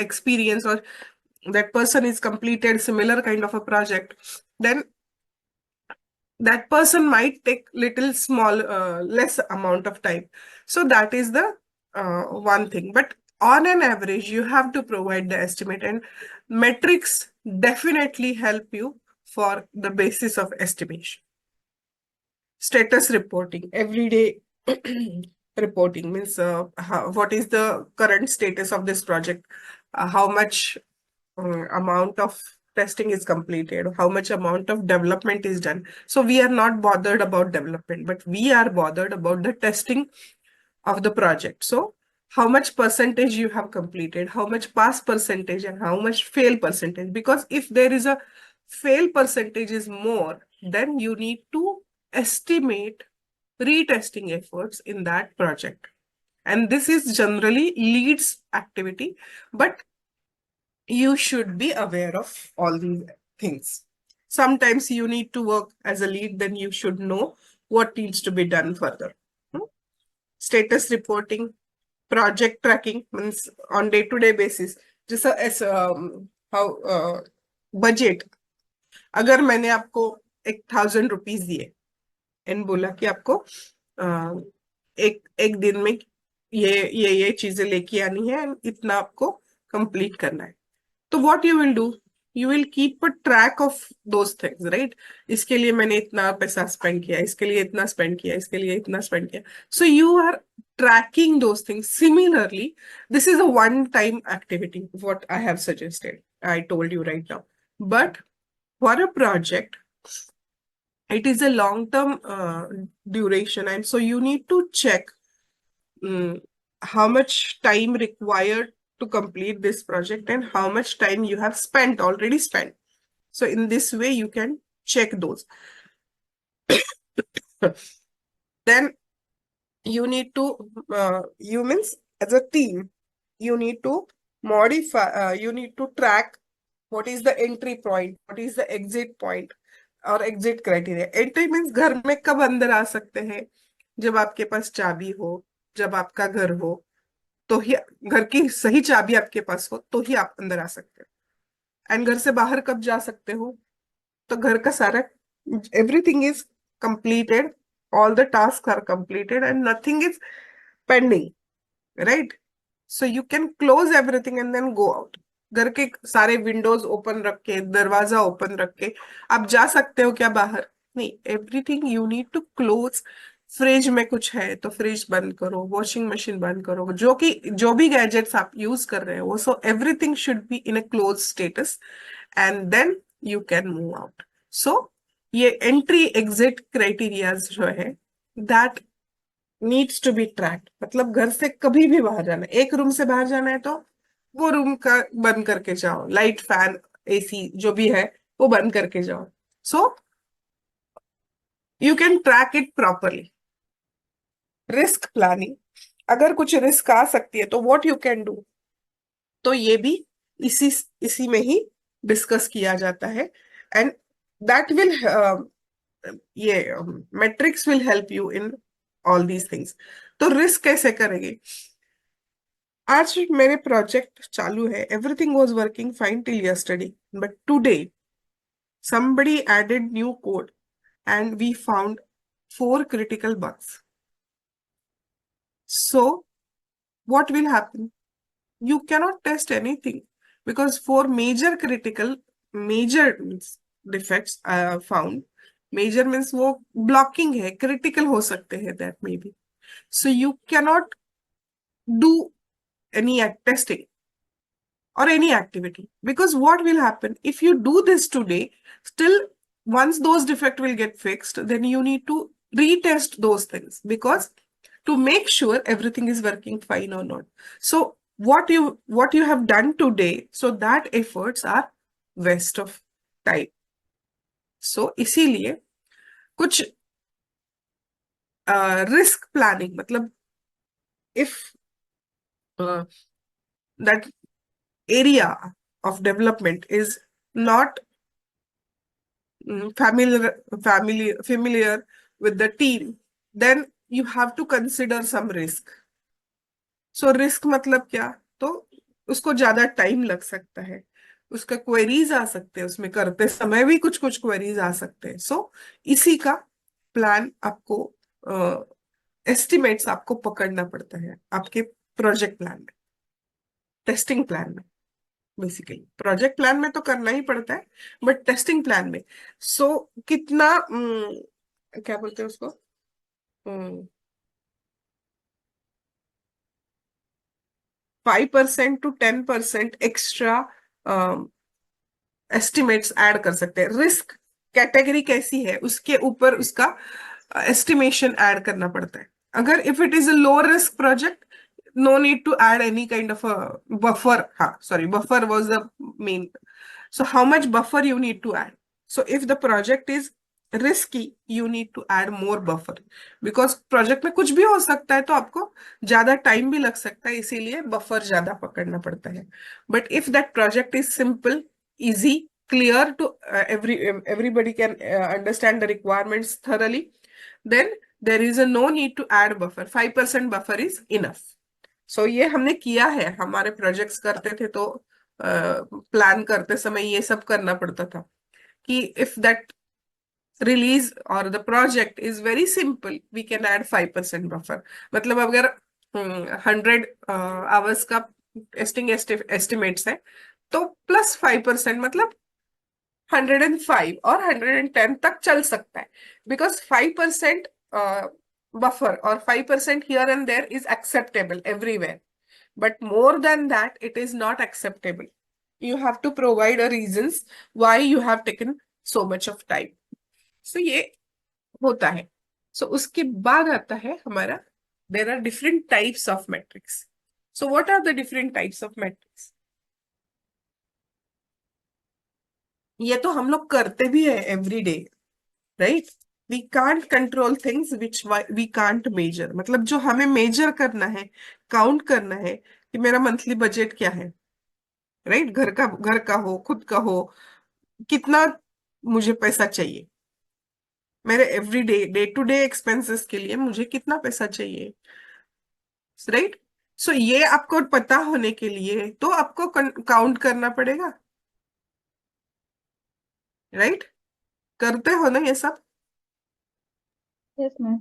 experience, or that person is completed similar kind of a project, then that person might take little small less amount of time. So that is the one thing. But on an average, you have to provide the estimate, and metrics definitely help you for the basis of estimation. Status reporting, everyday reporting means what is the current status of this project, how much amount of testing is completed, how much amount of development is done. So we are not bothered about development, but we are bothered about the testing of the project. So how much percentage you have completed, how much pass percentage, and how much fail percentage. Because if there is a fail percentage is more, then you need to estimate retesting efforts in that project. And this is generally leads activity, but you should be aware of all these things. Sometimes you need to work as a lead, then you should know what needs to be done further. Status reporting, project tracking means on day-to-day basis. जैसा as how budget. अगर मैंने आपको 1,000 rupees दिए and बोला कि आपको एक दिन में ये चीजें लेके आनी है, इतना आपको कंप्लीट करना है, तो what you will do, you will keep a track of those things, right? इसके लिए मैंने इतना पैसा स्पेंड किया, इसके लिए इतना स्पेंड किया, इसके लिए इतना स्पेंड किया. So you are tracking those things. Similarly, this is a one-time activity, what I have suggested, I told you right now. But for a project, it is a long-term duration, and so you need to check how much time required to complete this project and how much time you have already spent. So in this way, you can check those. Then you need to, you means as a team, you need to modify, you need to track what is the entry point, what is the exit point और exit criteria. Entry means घर में कब अंदर आ सकते हैं, जब आपके पास चाबी हो, जब आपका घर हो, तो ही घर की सही चाबी आपके पास हो तो ही आप अंदर आ सकते हो. एंड घर से बाहर कब जा सकते हो, तो घर का सारा everything is completed, all the tasks are completed and nothing is pending, right? So you can close everything and then go out. घर के सारे विंडोज ओपन रख के, दरवाजा ओपन रख के आप जा सकते हो क्या बाहर? नहीं, everything you need to close. Fridge में कुछ है तो फ्रिज बंद करो, वॉशिंग मशीन बंद करो, जो भी गैजेट्स आप यूज कर रहे हो, so everything should be in a close status and then you can move out. So ये एंट्री एग्जिट क्राइटेरियाज जो है, that needs to be tracked. मतलब घर से कभी भी बाहर जाना है, एक रूम से बाहर जाना है तो वो रूम का बंद करके जाओ, लाइट फैन एसी जो भी है वो बंद करके जाओ. So you can track it properly. Risk planning, अगर कुछ रिस्क आ सकती है तो व्हाट यू कैन डू, तो ये भी इसी में ही डिस्कस किया जाता है. एंड दैट विल, ये matrix will help you in all these things. तो रिस्क कैसे करेंगे? आज मेरे प्रोजेक्ट चालू है, everything was working fine till yesterday, but today somebody added new code and we found 4 critical bugs. So what will happen? You cannot test anything because 4 major defects found. Major means वो blocking है, critical हो सकते हैं, that may be. So you cannot do any testing or any activity, because what will happen if you do this today, still once those defects will get fixed, then you need to retest those things, because to make sure everything is working fine or not. So what you have done today, so that efforts are waste of time. So इसीलिए कुछ risk planning, मतलब if that area of development is not familiar with the team, then you have to consider some risk. So risk मतलब क्या? तो उसको ज्यादा time लग सकता है, उसका क्वेरीज आ सकते हैं, उसमें करते समय भी कुछ कुछ क्वेरीज आ सकते हैं। सो इसी का प्लान आपको, एस्टिमेट्स आपको पकड़ना पड़ता है आपके प्रोजेक्ट प्लान में, टेस्टिंग प्लान में। बेसिकली प्रोजेक्ट प्लान में तो करना ही पड़ता है, बट टेस्टिंग प्लान में सो कितना क्या बोलते हैं उसको, 5% to 10% एक्स्ट्रा एस्टिमेट्स ऐड कर सकते हैं। रिस्क कैटेगरी कैसी है उसके ऊपर उसका एस्टिमेशन ऐड करना पड़ता है। अगर if it is a low risk project, no need to add any kind of a buffer. Sorry, buffer was the main. So how much buffer you need to add? So if the project is risky, you need to add more buffer, because project में कुछ भी हो सकता है, तो आपको ज्यादा time भी लग सकता है, इसीलिए बफर ज्यादा पकड़ना पड़ता है। But if that project is simple, easy, clear to everybody can understand the requirements thoroughly, then there is a no need to add buffer. 5% buffer is enough. So ये हमने किया है, हमारे प्रोजेक्ट्स करते थे तो प्लान करते समय ये सब करना पड़ता था कि if that release or the project is very simple, we can add 5% buffer. मतलब अगर 100 आवर्स का टेस्टिंग एस्टिमेट्स है, तो +5% मतलब 105 और 110 तक चल सकता है, बिकॉज 5% बफर और 5% here and there is acceptable everywhere, but more than that it is not acceptable. You have to provide a reasons why you have taken so much of time. So ये होता है। So उसके बाद आता है हमारा, there are different types of metrics. So what are the different types of metrics? ये तो हम लोग करते भी है every day, right? We can't control things which we can't measure. मतलब जो हमें मेजर करना है, काउंट करना है कि मेरा मंथली बजट क्या है, राइट? घर का हो, खुद का हो, कितना मुझे पैसा चाहिए, मेरे every day day to day expenses के लिए मुझे कितना पैसा चाहिए, राइट? सो ये आपको पता होने के लिए तो आपको काउंट करना पड़ेगा, राइट? करते हो ना ये सब, यस मैम।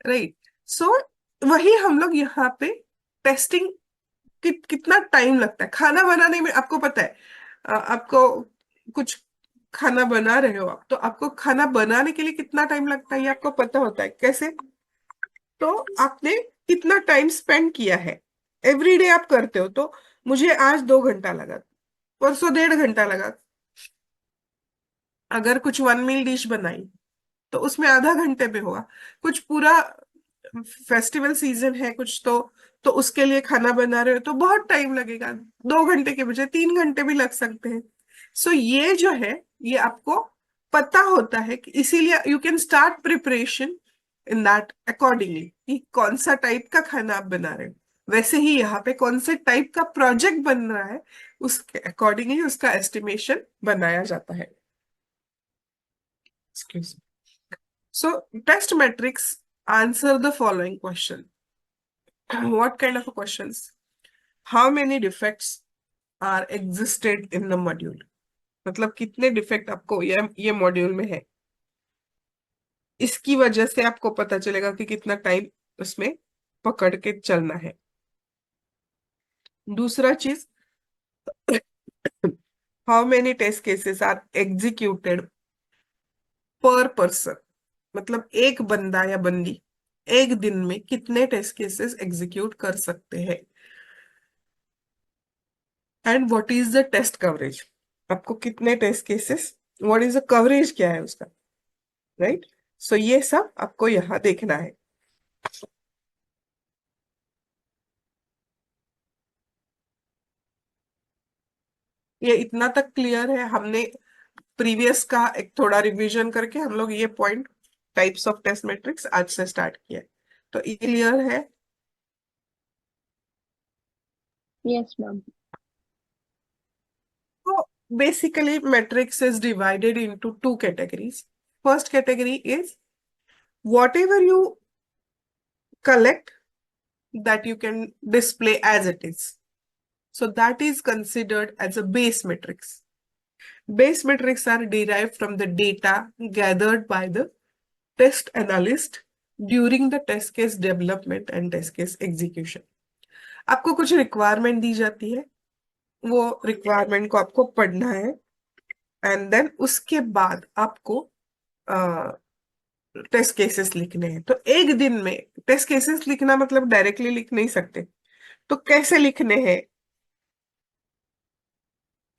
राइट? सो वही हम लोग यहाँ पे टेस्टिंग, कितना टाइम लगता है खाना बनाने में, आपको पता है। आपको कुछ खाना बना रहे हो आप, तो आपको खाना बनाने के लिए कितना टाइम लगता है ये आपको पता होता है कैसे? तो आपने कितना टाइम स्पेंड किया है, एवरी डे आप करते हो, तो मुझे आज 2 घंटा लगा, परसों 1.5 घंटा लगा। अगर कुछ वन मील डिश बनाई तो उसमें आधा घंटे में होगा। कुछ पूरा फेस्टिवल सीजन है कुछ, तो उसके लिए खाना बना रहे हो तो बहुत टाइम लगेगा, 2 घंटे के बजाय 3 घंटे भी लग सकते हैं। सो ये जो है, ये आपको पता होता है कि इसीलिए you can start preparation in that accordingly, कि कौन सा टाइप का खाना आप बना रहे हो। वैसे ही यहाँ पे कौन से टाइप का प्रोजेक्ट बन रहा है, उसके अकॉर्डिंगली उसका एस्टिमेशन बनाया जाता है। Excuse me. So, test metrics answer the following question. What kind of a questions? How many defects are existed in the module? मतलब कितने डिफेक्ट आपको ये मॉड्यूल में है, इसकी वजह से आपको पता चलेगा कि कितना टाइम उसमें पकड़ के चलना है। दूसरा चीज, how many test cases are executed per person, मतलब एक बंदा या बंदी एक दिन में कितने टेस्ट केसेस एग्जीक्यूट कर सकते हैं। And what is the test coverage, आपको कितने test cases, what is the coverage, क्या है उसका, राइट? सो ये सब आपको यहाँ देखना है। ये इतना तक क्लियर है? हमने प्रीवियस का एक थोड़ा रिवीजन करके हम लोग ये point, types of test metrics आज से स्टार्ट किया है। तो ये क्लियर है? Yes ma'am. तो basically metrics is divided into two categories. First category is whatever you collect that you can display as it is, So that is considered as a base matrix. Base metrics are derived from the data gathered by the test analyst during the test case development and test case execution. आपको कुछ requirement दी जाती है, वो requirement को आपको पढ़ना है, and then उसके बाद आपको टेस्ट केसेस लिखने हैं. तो एक दिन में टेस्ट केसेस लिखना मतलब डायरेक्टली लिख नहीं सकते, तो कैसे लिखने हैं?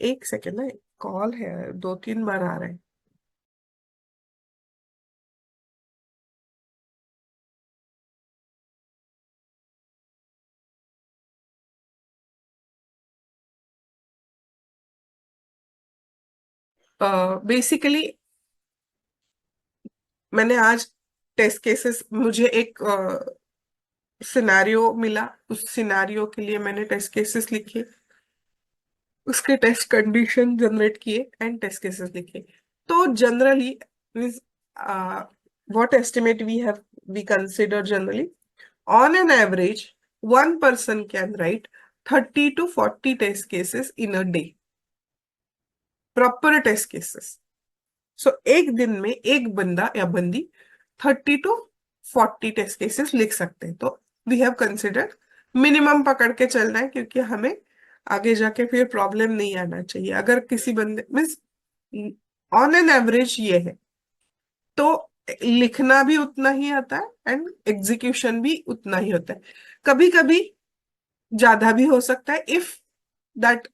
एक सेकेंड ना, कॉल है, 2-3 बार आ रहा है. बेसिकली मैंने आज टेस्ट केसेस, मुझे एक सिनारियो मिला, उस सिनारियो के लिए मैंने टेस्ट केसेस लिखे, उसके टेस्ट कंडीशन जनरेट किए एंड टेस्ट केसेस लिखे. तो generally what estimate we consider generally on an average one person can write 30 to 40 test cases in a day, proper test cases. So एक दिन में एक बंदा या बंदी 30 to 40 टेस्ट केसेस लिख सकते हैं. तो वी हैव कंसिडर्ड मिनिमम पकड़ के चलना है, क्योंकि हमें आगे जाके फिर प्रॉब्लम नहीं आना चाहिए. अगर किसी बंदे मीन्स ऑन एन एवरेज ये है, तो लिखना भी उतना ही आता है एंड एग्जीक्यूशन भी उतना ही होता है. कभी कभी ज्यादा भी हो सकता है if that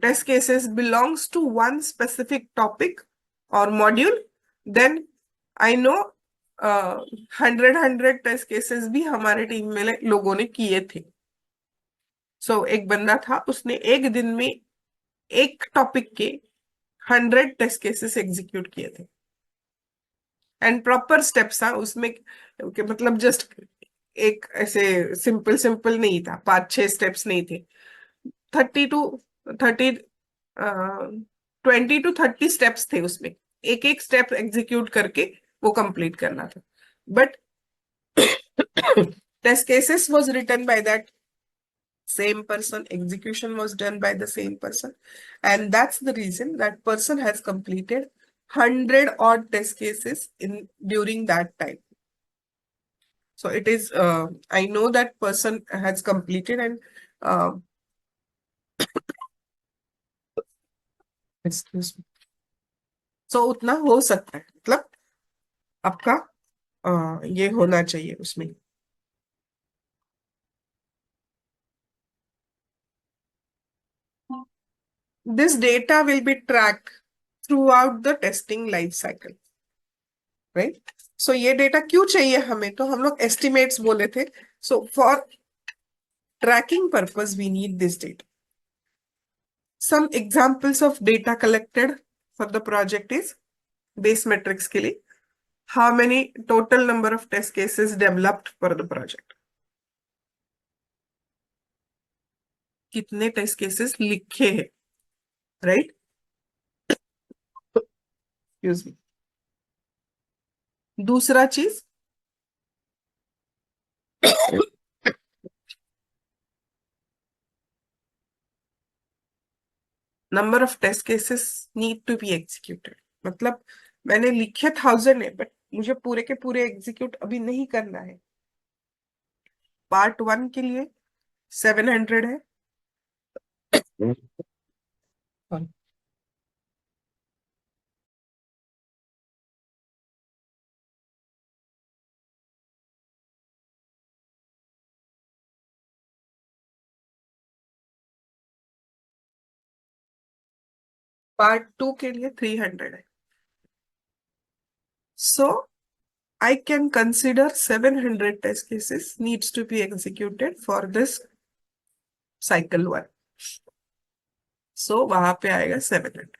test cases belongs to one specific topic or module. Then I know 100 test cases भी हमारे टीम में लोगों ने किए थे. सो एक बंदा था, उसने एक दिन में एक टॉपिक के 100 टेस्ट केसेस एग्जीक्यूट किए थे, एंड प्रॉपर स्टेप्स था उसमें. मतलब जस्ट एक ऐसे सिंपल सिंपल नहीं था, 5-6 स्टेप्स नहीं थे, 30 20 to 30 स्टेप्स थे उसमें. एक एक स्टेप एग्जीक्यूट करके वो कंप्लीट करना था. But test cases was written by that same person, execution was done by the same person, and that's the reason that person has completed 100 odd test cases in during that time. So it is I know that person has completed, and excuse me. So उतना हो सकता है, मतलब आपका ये होना चाहिए उसमें. This data will be tracked throughout the testing life cycle, right? So ये डेटा क्यों चाहिए हमें? तो हम लोग estimates बोले थे. So for tracking purpose we need this data. Some examples of data collected for the project is base metrics के लिए, how many total number of test cases developed for the project, कितने test cases लिखे हैं, right? Excuse me. दूसरा चीज number of test cases need to be executed. मतलब मैंने लिखे 1000 है, बट मुझे पूरे के पूरे एग्जीक्यूट अभी नहीं करना है. पार्ट 1 के लिए 700 है, पार्ट 2 के लिए 300 है. So I can consider 700 test cases needs to be executed for this cycle 1. So वहां पे आएगा 700.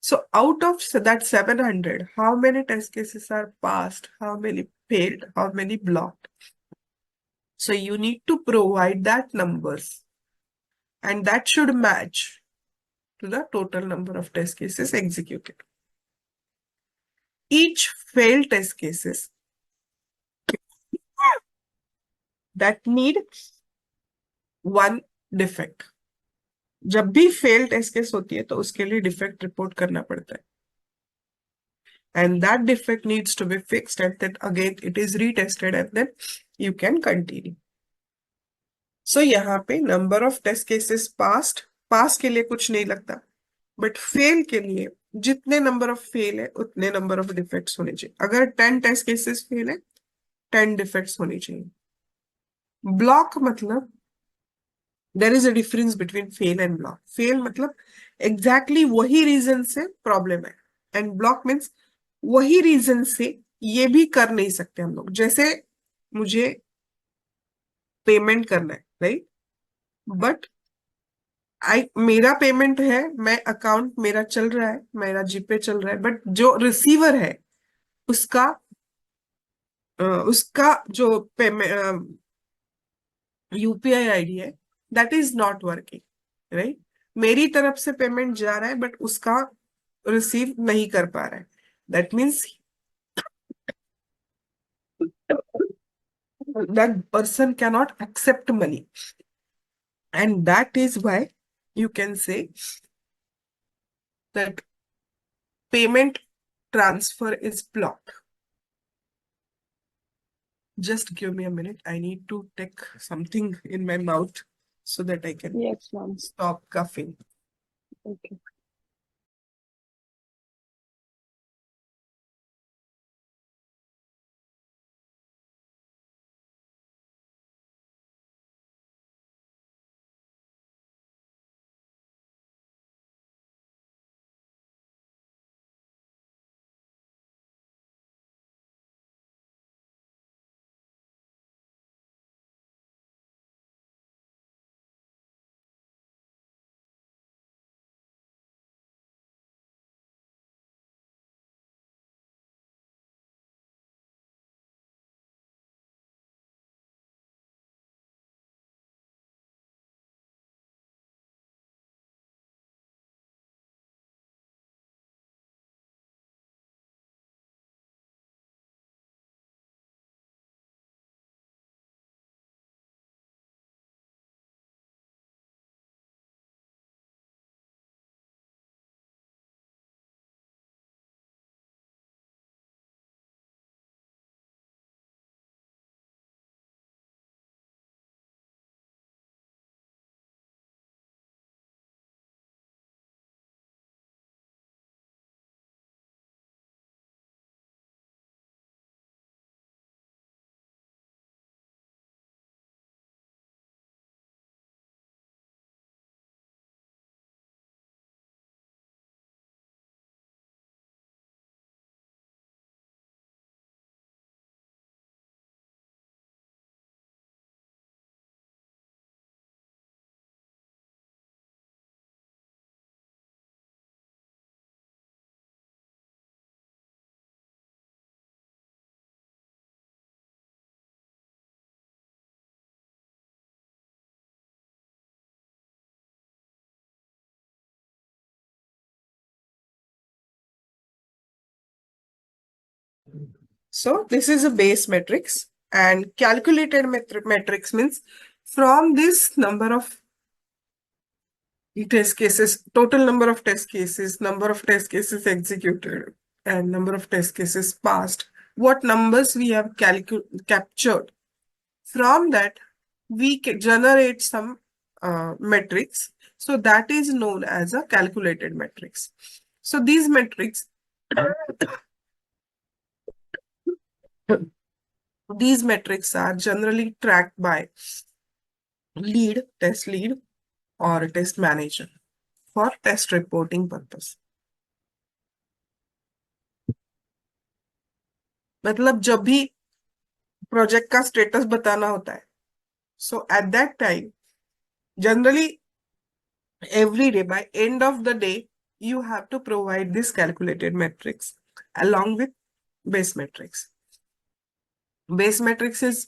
So out of that 700, how many test cases are passed, how many failed, how many blocked? So you need to provide that numbers, and that should match to the total number of test cases executed. Each failed test cases that need one defect. जब भी fail test case होती है तो उसके लिए defect report करना पड़ता है, and that defect needs to be fixed, and then again it is retested, and then you can continue. So यहाँ पे number of test cases pass के लिए कुछ नहीं लगता, बट फेल के लिए जितने नंबर ऑफ फेल है उतने नंबर ऑफ डिफेक्ट्स होने चाहिए. अगर 10 टेस्ट केसेस फेल है, 10 डिफेक्ट्स होने चाहिए. ब्लॉक मतलब there is a difference between fail and block. Fail मतलब एग्जैक्टली वही रीजन से प्रॉब्लम है, एंड ब्लॉक मीन्स वही रीजन से ये भी कर नहीं सकते हम लोग. जैसे मुझे पेमेंट करना है, राइट, बट मेरा पेमेंट है, मैं अकाउंट मेरा चल रहा है, मेरा जीपे चल रहा है, बट जो रिसीवर है उसका उसका जो पेमेंट यूपीआई आईडी है, that is not working, right. मेरी तरफ से पेमेंट जा रहा है बट उसका रिसीव नहीं कर पा रहा है. That means that person cannot accept money, and that is why you can say that payment transfer is blocked. Just give me a minute, I need to take something in my mouth so that I can Yes, ma'am. stop coughing. Okay. So this is a base matrix, and calculated matrix means from this number of test cases, total number of test cases, number of test cases executed, and number of test cases passed, what numbers we have captured. From that, we generate some metrics. So that is known as a calculated matrix. So these metrics, these metrics are generally tracked by test lead, or test manager for test reporting purpose. मतलब जब भी project का status बताना होता है, so at that time, generally every day by end of the day, you have to provide this calculated matrix along with base matrix. Base matrix is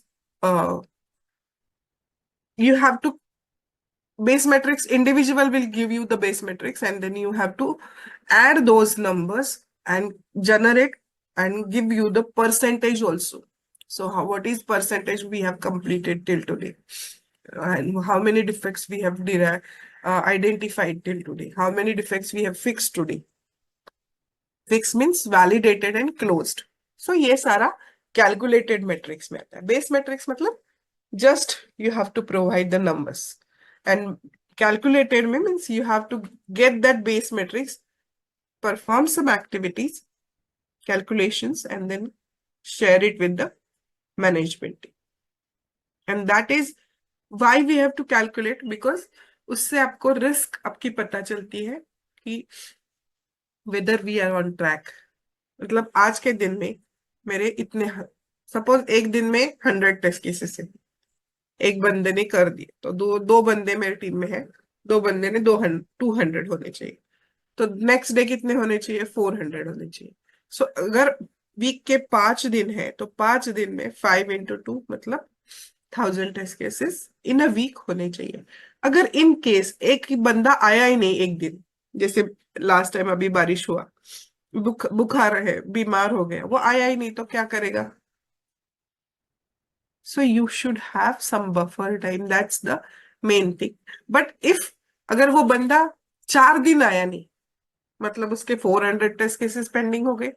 you have to base matrix, individual will give you the base matrix, and then you have to add those numbers and generate and give you the percentage also. So what is percentage we have completed till today? and how many defects we have identified till today, how many defects we have fixed today. Fix means validated and closed. So ये सारा calculated metrics में आता है. Base metrics मतलब just you have to provide the numbers, and calculated means you have to get that base metrics, perform some activities, calculations, and then share it with the management team. And that is why we have to calculate, because उससे आपको risk आपकी पता चलती है कि whether we are on track. मतलब आज के दिन में मेरे इतने, सपोज एक दिन में 100 टेस्ट केसेस है, एक बंदे ने कर दिए, तो दो दो बंदे मेरी टीम में है, दो बंदे ने 200 होने चाहिए, तो नेक्स्ट डे कितने होने चाहिए? 400 होने चाहिए. सो अगर वीक के 5 दिन है तो 5 दिन में 5 into 2 मतलब 1000 test cases in a week होने चाहिए. अगर इन केस एक ही बंदा आया ही नहीं एक दिन, जैसे लास्ट टाइम अभी बारिश हुआ, बुखार है, बीमार हो गया, वो आया ही नहीं, तो क्या करेगा? So you should have some buffer time. That's the main thing. But if अगर वो बंदा 4 दिन आया नहीं, मतलब उसके 400 टेस्ट केसेस पेंडिंग हो गए.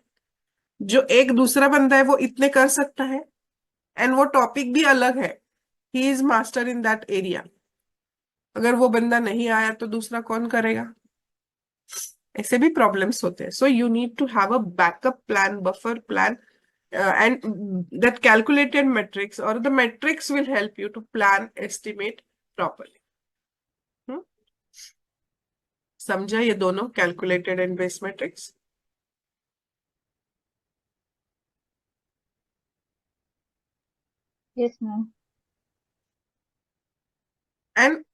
जो एक दूसरा बंदा है वो इतने कर सकता है, एंड वो टॉपिक भी अलग है, he is master in that area. अगर वो बंदा नहीं आया तो दूसरा कौन करेगा? ऐसे भी प्रॉब्लम्स होते हैं. So you need to have a backup plan, buffer plan, and that calculated metrics or the metrics will help you to plan, estimate properly. समझा ये दोनों, calculated and base metrics? Yes, ma'am. And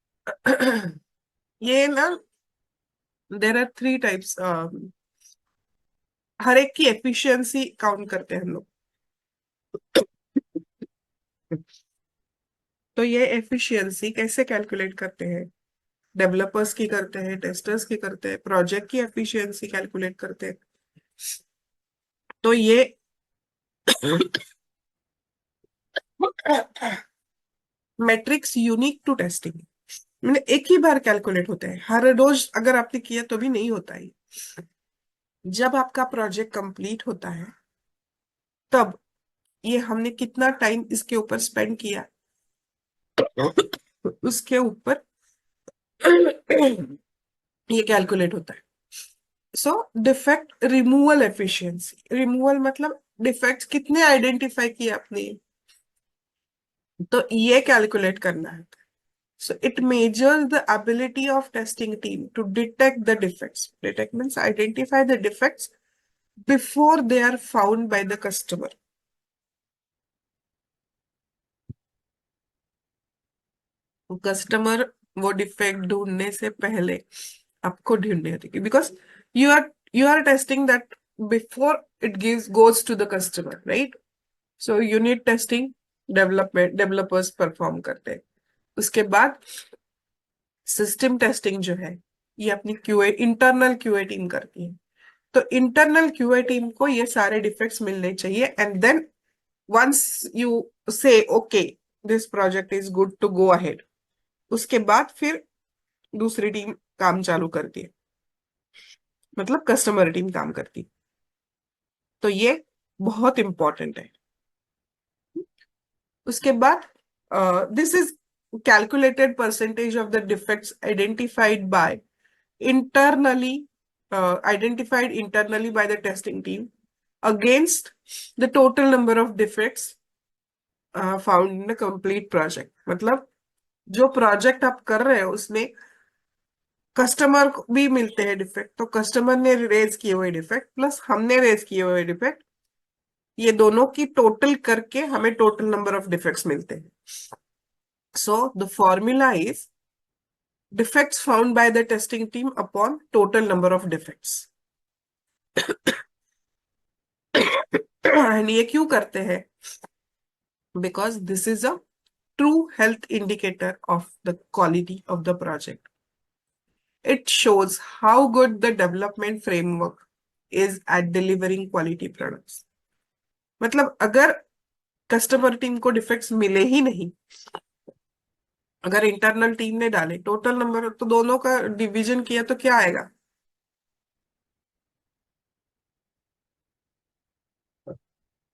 ये ना, there are 3 types. हर एक की efficiency count करते हैं हम लोग. तो ये एफिशिएंसी कैसे कैलकुलेट करते हैं? डेवलपर्स की करते हैं, टेस्टर्स की करते हैं, प्रोजेक्ट की एफिशिएंसी कैलकुलेट करते हैं. तो ये मैट्रिक्स यूनिक टू टेस्टिंग, मैंने एक ही बार कैलकुलेट होता है. हर रोज अगर आपने किया तो भी नहीं होता है. जब आपका प्रोजेक्ट कंप्लीट होता है तब ये हमने कितना टाइम इसके ऊपर स्पेंड किया उसके ऊपर ये कैलकुलेट होता है. So defect removal efficiency, removal मतलब डिफेक्ट्स कितने आइडेंटिफाई किए आपने, तो ये कैलकुलेट करना है. So it measures the ability of testing team to detect the defects. Detect means identify the defects before they are found by the customer. Customer वो defect ढूंढने से पहले आपको ढूंढने होती है, because you are testing that before it gives goes to the customer, right? So unit testing developers perform करते हैं. उसके बाद सिस्टम टेस्टिंग जो है ये अपनी क्यूए, इंटरनल क्यूए टीम करती है. तो इंटरनल क्यूए टीम को ये सारे डिफेक्ट्स मिलने चाहिए, and then once you say okay this project is good to go ahead, उसके बाद फिर दूसरी टीम काम चालू करती है, मतलब कस्टमर टीम काम करती है. तो ये बहुत इंपॉर्टेंट है. उसके बाद this is calculated percentage of the defects identified internally by the testing team against the total number of defects found in a complete project. मतलब जो प्रोजेक्ट आप कर रहे हो उसमें कस्टमर को भी मिलते हैं डिफेक्ट, तो कस्टमर ने रेज किए हुए डिफेक्ट प्लस हमने रेज किए हुए डिफेक्ट, ये दोनों की टोटल करके हमें टोटल नंबर ऑफ डिफेक्ट्स मिलते हैं. So the formula is defects found by the testing team upon total number of defects. And ये क्यों करते हैं? Because this is a true health indicator of the quality of the project. It shows how good the development framework is at delivering quality products. मतलब अगर customer team को defects मिले ही नहीं अगर इंटरनल टीम ने डाले टोटल नंबर, तो दोनों का डिवीजन किया तो क्या आएगा?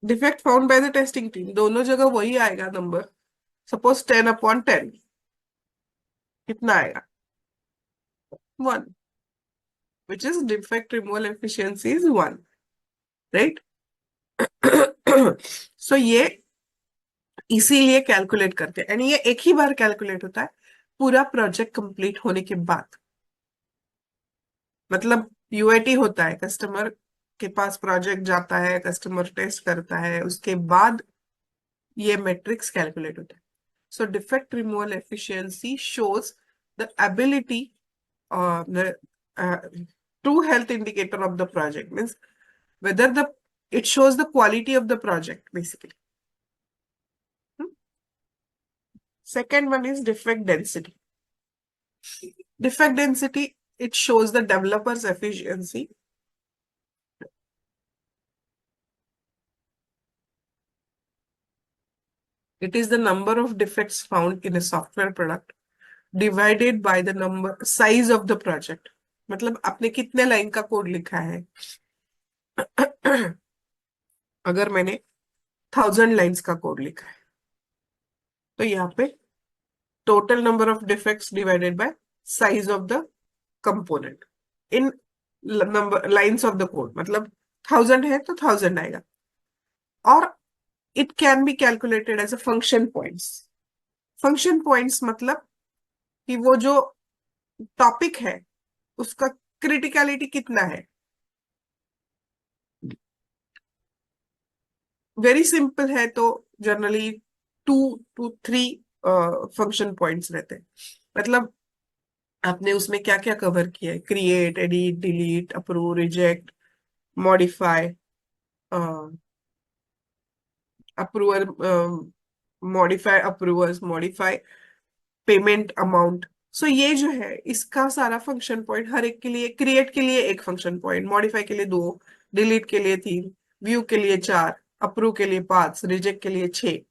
Defect found by the testing team, दोनों जगह वही आएगा नंबर। सपोज 10/10, कितना आएगा? 1, which is defect removal efficiency is 1, right? सो ये इसीलिए कैलकुलेट करते हैं, एंड ये एक ही बार कैलकुलेट होता है पूरा प्रोजेक्ट कंप्लीट होने के बाद। मतलब यूएटी होता है, कस्टमर के पास प्रोजेक्ट जाता है, कस्टमर टेस्ट करता है, उसके बाद ये मैट्रिक्स कैलकुलेट होता है। So defect removal efficiency shows the ability, the true health indicator of the project, means whether the it shows the quality of the project basically. Second one is defect density. Defect density, it shows the developer's efficiency. It is the number of defects found in a software product divided by the number size of the project. मतलब आपने कितने line का code लिखा है? अगर मैंने 1000 lines का code लिखा है, तो यहाँ पे total number of defects divided by size of the component in number lines of the code, मतलब 1000 है तो 1000 आएगा। और it can be calculated as a function points. Function points मतलब कि वो जो टॉपिक है उसका क्रिटिकलिटी कितना है। वेरी सिंपल है तो जनरली 2 to 3 फंक्शन पॉइंट्स रहते हैं। मतलब आपने उसमें क्या क्या कवर किया है? Create, edit, delete, approve, reject, modify, approver, modify approvers, modify payment amount. So ये जो है इसका सारा फंक्शन पॉइंट हर एक के लिए, क्रिएट के लिए एक फंक्शन पॉइंट, मॉडिफाई के लिए 2, डिलीट के लिए 3, व्यू के लिए 4, अप्रूव के लिए 5, रिजेक्ट के लिए 6,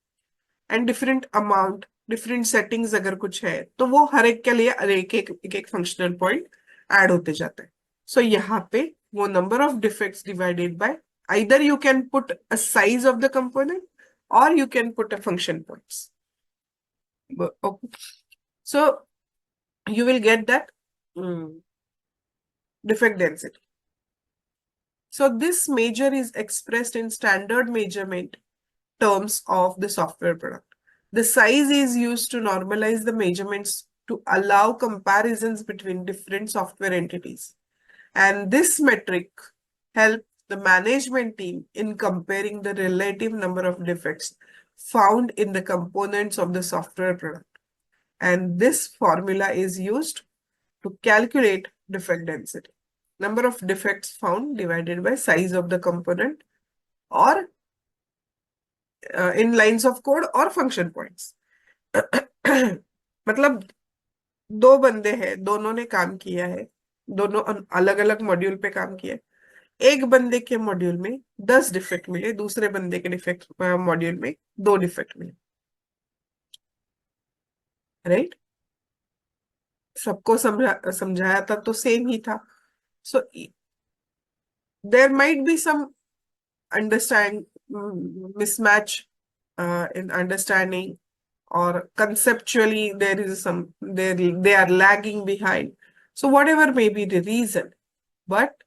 and different amount, different settings अगर कुछ है तो वो हर एक के लिए एक फंक्शनल पॉइंट ऐड होते जाता है। सो यहाँ पे वो number of defects divided bye, either you can put a size of the component or you can put a function points. Okay. So you will get that defect density. So this measure is expressed in standard measurement terms of the software product. The size is used to normalize the measurements to allow comparisons between different software entities. And this metric helps the management team in comparing the relative number of defects found in the components of the software product. And this formula is used to calculate defect density. Number of defects found divided by size of the component, or in lines of code or function points. मतलब दो बंदे हैं, दोनों ने काम किया है, दोनों अलग अलग मॉड्यूल पे काम किया है। एक बंदे के मॉड्यूल में 10 डिफेक्ट मिले, दूसरे बंदे के डिफेक्ट मॉड्यूल में 2 डिफेक्ट मिले, राइट? सबको समझाया था तो सेम ही था। So there might be some understand mismatch in understanding, or conceptually there is some, they are lagging behind. So whatever may be the reason, but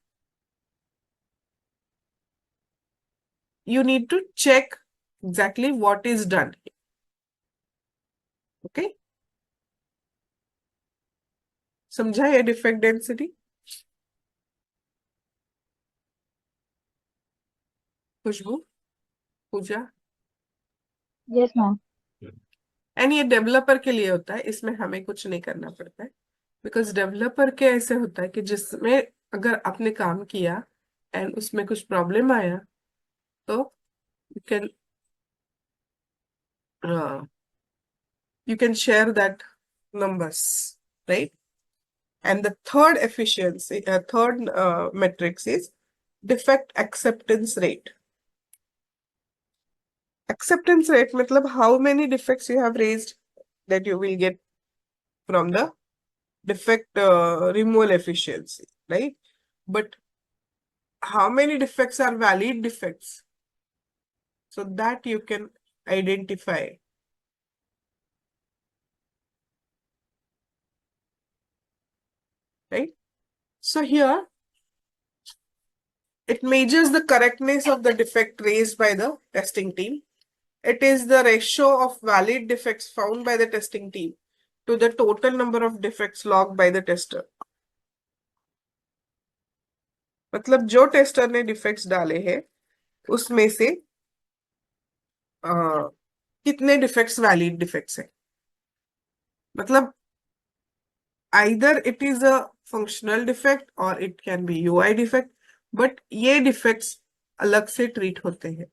you need to check exactly what is done. Okay, समझा ये defect density? Khushboo, Pooja? Yes, ma'am. And ये developer के लिए होता है, इसमें हमें कुछ नहीं करना पड़ता है, बिकॉज डेवलपर के ऐसे होता है कि जिसमें अगर आपने काम किया एंड उसमें कुछ प्रॉब्लम आया तो you can you can share that numbers, right? And the third efficiency, third metrics is defect acceptance rate. Acceptance rate मतलब how many defects you have raised that you will get from the defect removal efficiency, right? But how many defects are valid defects? So that you can identify. Right? So here it measures the correctness of the defect raised by the testing team. It is the ratio of valid defects found by the testing team to the total number of defects logged by the tester. मतलब जो tester ने defects डाले हैं उसमें से कितने defects valid defects है, मतलब either it is a functional defect or it can be UI defect, but ये defects अलग से ट्रीट होते हैं.